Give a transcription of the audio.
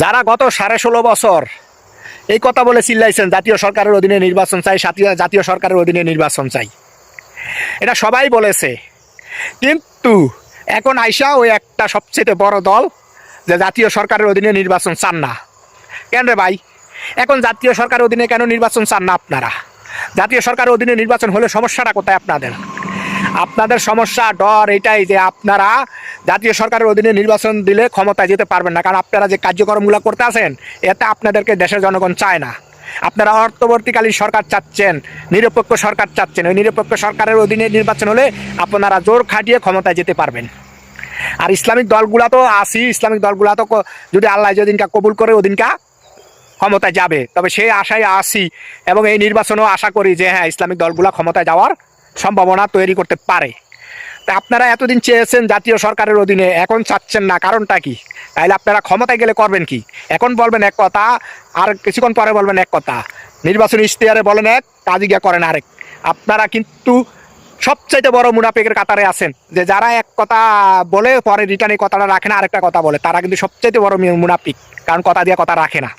যারা গত 16.5 বছর এই কথা বলে চিল্লাইছেন জাতীয় সরকারের অধীনে নির্বাচন চাই, জাতীয় সরকারের অধীনে নির্বাচন চাই, এটা সবাই বলেছে। কিন্তু এখন আইসা ওই একটা সবচেয়ে বড় দল যে জাতীয় সরকারের অধীনে নির্বাচন চান না। কেন রে ভাই, এখন জাতীয় সরকারের অধীনে কেন নির্বাচন চান না আপনারা? জাতীয় সরকারের অধীনে নির্বাচন হলে সমস্যাটা কোথায় আপনাদের? আপনাদের সমস্যা ডর এটাই যে আপনারা জাতীয় সরকারের অধীনে নির্বাচন দিলে ক্ষমতায় যেতে পারবেন না, কারণ আপনারা যে কার্যক্রমগুলো করতে আছেন এতে আপনাদেরকে দেশের জনগণ চায় না। আপনারা অন্তর্বর্তীকালীন সরকার চাচ্ছেন, নিরপেক্ষ সরকার চাচ্ছেন। ওই নিরপেক্ষ সরকারের অধীনে নির্বাচন হলে আপনারা জোর খাটিয়ে ক্ষমতায় যেতে পারবেন। আর ইসলামিক দলগুলা তো আসি, ইসলামিক দলগুলা তো যদি আল্লাহ যেদিনকা কবুল করে ওদিনকা ক্ষমতায় যাবে, তবে সেই আশায় আসি এবং এই নির্বাচনেও আশা করি যে হ্যাঁ ইসলামিক দলগুলা ক্ষমতায় যাওয়ার সম্ভাবনা তৈরি করতে পারে। তা আপনারা এতদিন চেয়েছেন জাতীয় সরকারের অধীনে, এখন চাচ্ছেন না, কারণটা কি? তাইলে আপনারা ক্ষমতায় গেলে করবেন কি? এখন বলবেন এক কথা, আর কিছুক্ষণ পরে বলবেন এক কথা। নির্বাচনী ইশতেহারে বলেন এক, কাজে গিয়া করেন আরেক। আপনারা কিন্তু সবচাইতে বড় মুনাফিকের কাতারে আছেন, যে যারা এক কথা বলে পরে রিটার্ন এই কথাটা রাখে না, আরেকটা কথা বলে, তারা কিন্তু সবচাইতে বড় মুনাফিক, কারণ কথা দিয়ে কথা রাখে না।